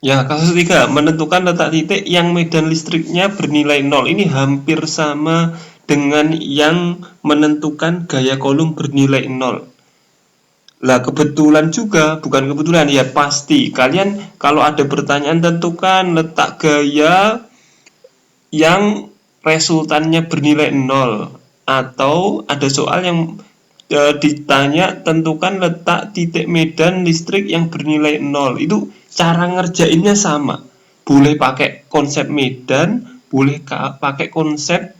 Ya, kasus 3, menentukan letak titik yang medan listriknya bernilai 0. Ini hampir sama dengan yang menentukan gaya kolom bernilai 0. Lah, kebetulan juga, bukan kebetulan, ya pasti. Kalian kalau ada pertanyaan tentukan letak gaya yang resultannya bernilai 0. Atau ada soal yang ditanya tentukan letak titik medan listrik yang bernilai 0. Itu cara ngerjainnya sama. Boleh pakai konsep medan, boleh pakai konsep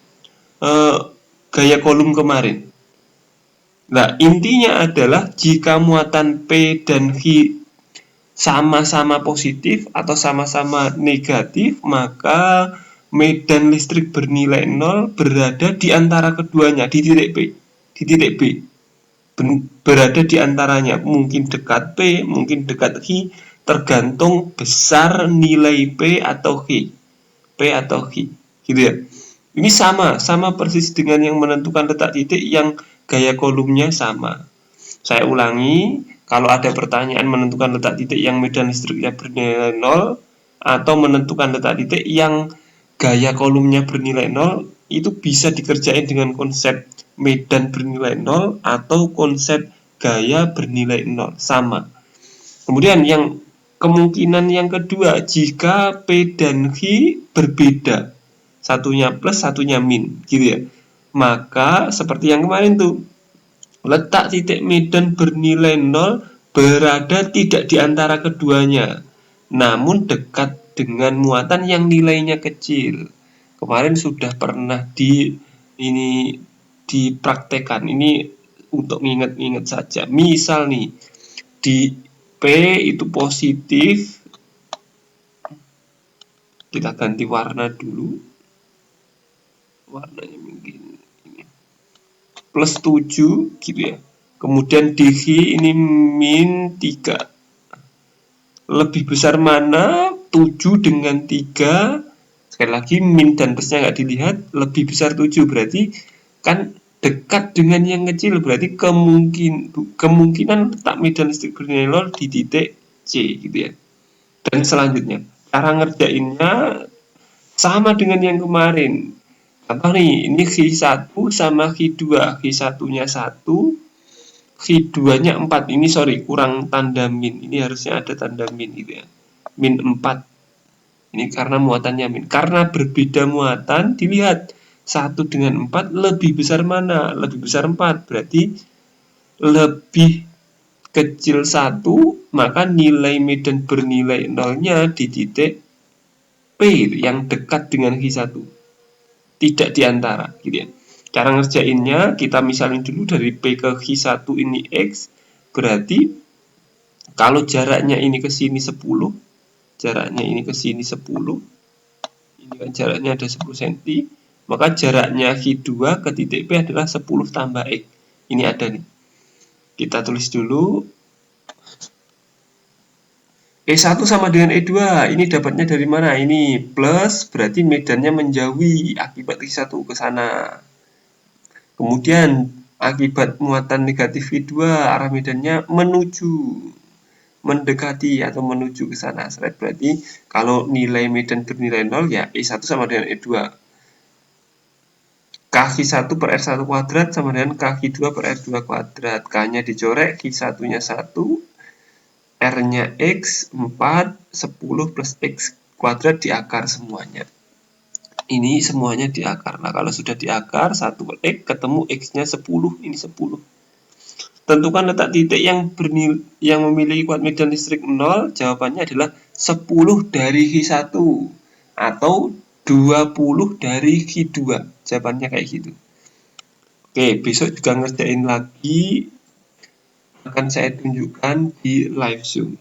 eh, gaya kolom kemarin. Nah, intinya adalah jika muatan P dan Q sama-sama positif atau sama-sama negatif, maka medan listrik bernilai 0 berada di antara keduanya, di titik P. Di titik B. Berada di antaranya, mungkin dekat P, mungkin dekat Q, tergantung besar nilai P atau Q. P atau Q. Gitu ya. Ini sama persis dengan yang menentukan letak titik yang gaya kolomnya sama. Saya ulangi, kalau ada pertanyaan menentukan letak titik yang medan listriknya bernilai 0 atau menentukan letak titik yang gaya kolomnya bernilai 0, itu bisa dikerjain dengan konsep medan bernilai 0 atau konsep gaya bernilai 0, sama. Kemudian yang kemungkinan yang kedua, jika P dan Q berbeda, satunya plus, satunya min, gitu ya. Maka seperti yang kemarin tuh, letak titik medan bernilai 0 berada tidak di antara keduanya, namun dekat dengan muatan yang nilainya kecil. Kemarin sudah pernah ini dipraktekkan. Ini untuk nginget-nginget saja. Misal nih, di P itu positif, kita ganti warna dulu, warnanya mungkin ini plus 7 gitu ya. Kemudian di ini min 3. Lebih besar mana? 7 dengan 3. Sekali lagi min dan plusnya nggak dilihat. Lebih besar 7 berarti kan dekat dengan yang kecil, berarti kemungkinan letak medan listrik bernilai 0 di titik C gitu ya. Dan selanjutnya, cara ngerjainnya sama dengan yang kemarin. Contoh nih, ini Q1 sama Q2. Q1-nya 1, Q2-nya 4. Ini sorry, kurang tanda min. Ini harusnya ada tanda min gitu ya. Min 4. Ini karena muatannya min. Karena berbeda muatan, dilihat 1 dengan 4 lebih besar mana? Lebih besar 4. Berarti lebih kecil 1, maka nilai medan bernilai 0-nya di titik P yang dekat dengan Q1. Tidak diantara gitu ya. Cara ngerjainnya kita misalin dulu dari P ke Q1 ini X, berarti kalau jaraknya ini ke sini 10, jaraknya ini ke sini 10, ini kan jaraknya ada 10 cm, maka jaraknya Q2 ke titik P adalah 10 tambah X. Ini ada nih. Kita tulis dulu. E1 sama dengan E2, ini dapatnya dari mana? Ini plus, berarti medannya menjauhi akibat Q1 ke sana. Kemudian akibat muatan negatif V2, arah medannya mendekati atau menuju ke sana. Berarti kalau nilai medan bernilai 0 ya E1 sama dengan E2. K1 per R1 kuadrat sama dengan K2 per R2 kuadrat. K-nya dicorek, Q1-nya 1, R-nya X, 4, 10 plus X kuadrat di akar semuanya. Ini semuanya di akar. Nah, kalau sudah di akar, 1 per X ketemu X-nya 10, ini 10. Tentukan letak titik yang memiliki kuat medan listrik 0, jawabannya adalah 10 dari Q1 atau 20 dari Q2. Jawabannya kayak gitu. Oke, besok juga ngerjain lagi, akan saya tunjukkan di live Zoom.